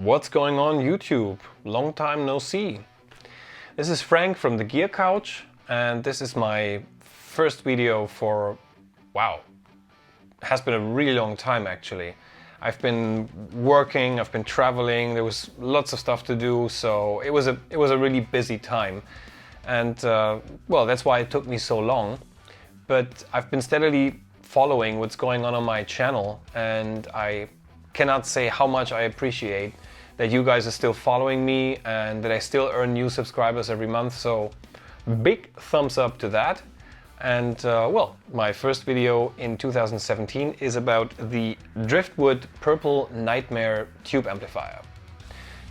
What's going on YouTube? Long time no see. This is Frank from the Gear Couch, and this is my first video for, wow, has been a really long time actually. I've been working, I've been traveling, there was lots of stuff to do, so it was a really busy time. And well, that's why it took me so long. But I've been steadily following what's going on my channel, and I cannot say how much I appreciate that you guys are still following me and that I still earn new subscribers every month. So big thumbs up to that. And well, my first video in 2017 is about the Driftwood Purple Nightmare tube amplifier.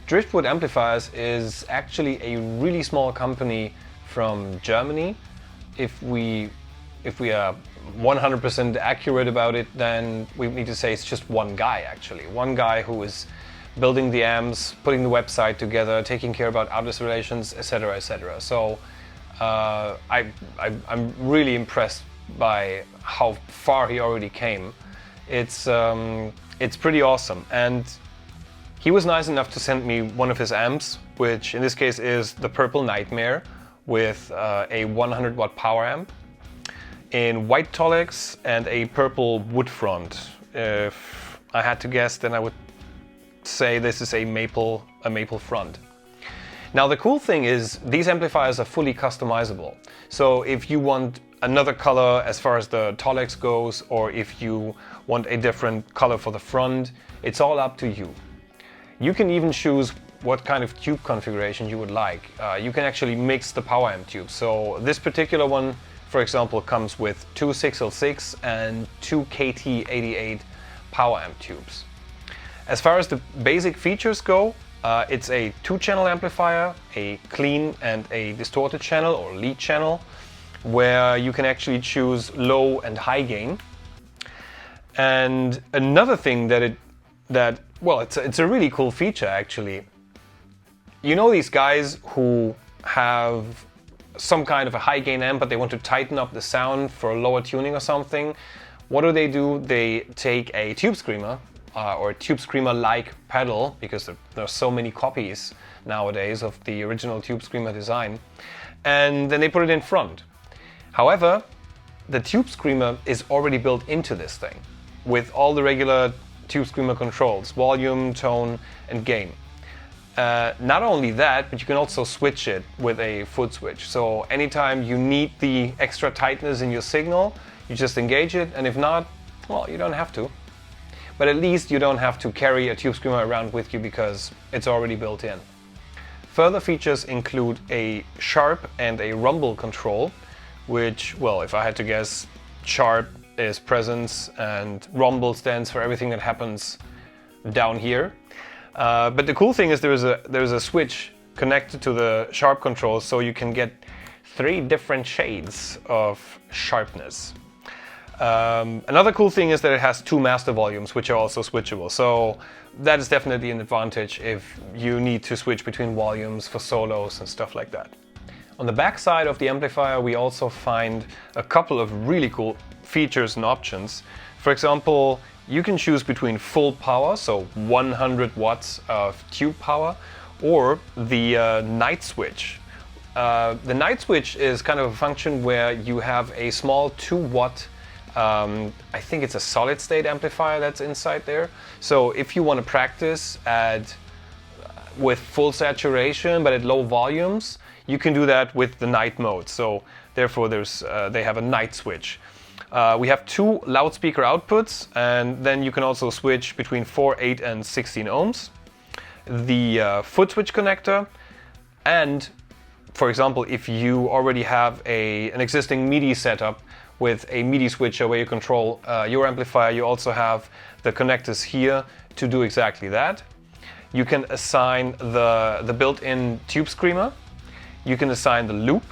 Driftwood Amplifiers is actually a really small company from Germany. If we are 100% accurate about it, then we need to say it's just one guy actually. One guy who is building the amps, putting the website together, taking care about artist relations, etc, etc. So I'm really impressed by how far he already came. It's pretty awesome. And he was nice enough to send me one of his amps, which in this case is the Purple Nightmare with a 100 watt power amp in white Tolex and a purple wood front. If I had to guess, then I would say this is a maple front. Now the cool thing is these amplifiers are fully customizable. So if you want another color as far as the Tolex goes, or if you want a different color for the front, it's all up to you. You can even choose what kind of tube configuration you would like. You can actually mix the power amp tubes. So this particular one, for example, comes with two 6L6 and two KT88 power amp tubes. As far as the basic features go, it's a 2-channel amplifier, a clean and a distorted channel or lead channel, where you can actually choose low and high gain. And another thing it's a really cool feature actually. You know these guys who have some kind of a high gain amp, but they want to tighten up the sound for lower tuning or something. What do? They take a tube screamer or a tube screamer-like pedal, because there are so many copies nowadays of the original tube screamer design, and then they put it in front. However, the tube screamer is already built into this thing with all the regular tube screamer controls, volume, tone, and gain. Not only that, but you can also switch it with a foot switch. So anytime you need the extra tightness in your signal, you just engage it, and if not, well, you don't have to. But at least you don't have to carry a tube screamer around with you because it's already built in. Further features include a sharp and a rumble control, which, well, if I had to guess, sharp is presence and rumble stands for everything that happens down here. But the cool thing is there's a switch connected to the sharp control, so you can get 3 different shades of sharpness. Another cool thing is that it has 2 master volumes, which are also switchable. So that is definitely an advantage if you need to switch between volumes for solos and stuff like that. On the back side of the amplifier, we also find a couple of really cool features and options. For example, you can choose between full power, so 100 watts of tube power, or the night switch. The night switch is kind of a function where you have a small 2-watt, I think it's a solid state amplifier that's inside there. So if you want to practice with full saturation but at low volumes, you can do that with the night mode. So therefore they have a night switch. We have 2 loudspeaker outputs, and then you can also switch between 4, 8 and 16 ohms. The foot switch connector, and for example, if you already have an existing MIDI setup with a MIDI switcher where you control your amplifier, you also have the connectors here to do exactly that. You can assign the built-in tube screamer. You can assign the loop,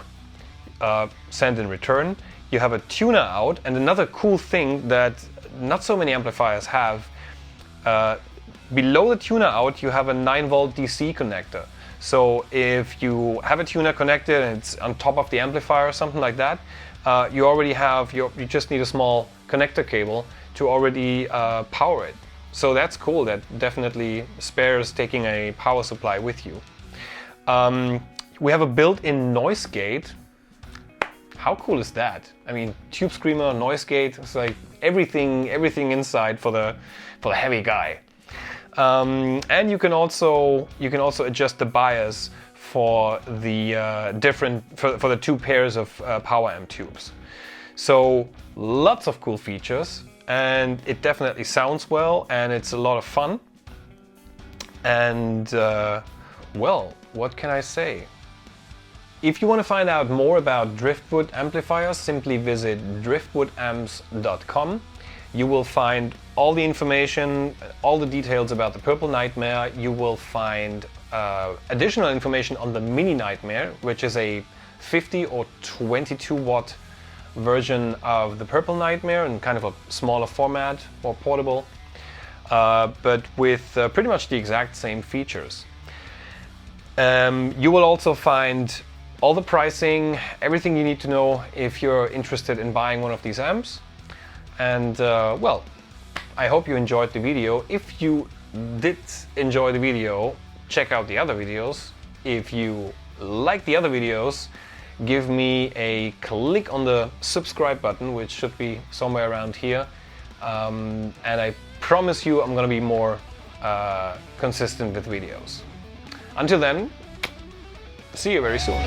send and return. You have a tuner out, and another cool thing that not so many amplifiers have, below the tuner out you have a 9-volt DC connector. So if you have a tuner connected and it's on top of the amplifier or something like that, you already have you just need a small connector cable to already power it. So that's cool. That definitely spares taking a power supply with you. We have a built-in noise gate. How cool is that? I mean, tube screamer, noise gate, it's like everything inside for the heavy guy. And you can also adjust the bias for the for the 2 pairs of power amp tubes. So lots of cool features, and it definitely sounds well, and it's a lot of fun. And well, what can I say? If you want to find out more about Driftwood amplifiers, simply visit driftwoodamps.com. You will find all the information, all the details about the Purple Nightmare. You will find additional information on the Mini Nightmare, which is a 50 or 22 watt version of the Purple Nightmare in kind of a smaller format, more portable, but with pretty much the exact same features. You will also find all the pricing, everything you need to know if you're interested in buying one of these amps. And well, I hope you enjoyed the video. If you did enjoy the video, check out the other videos. If you like the other videos, give me a click on the subscribe button, which should be somewhere around here. And I promise you I'm gonna be more consistent with videos. Until then, see you very soon.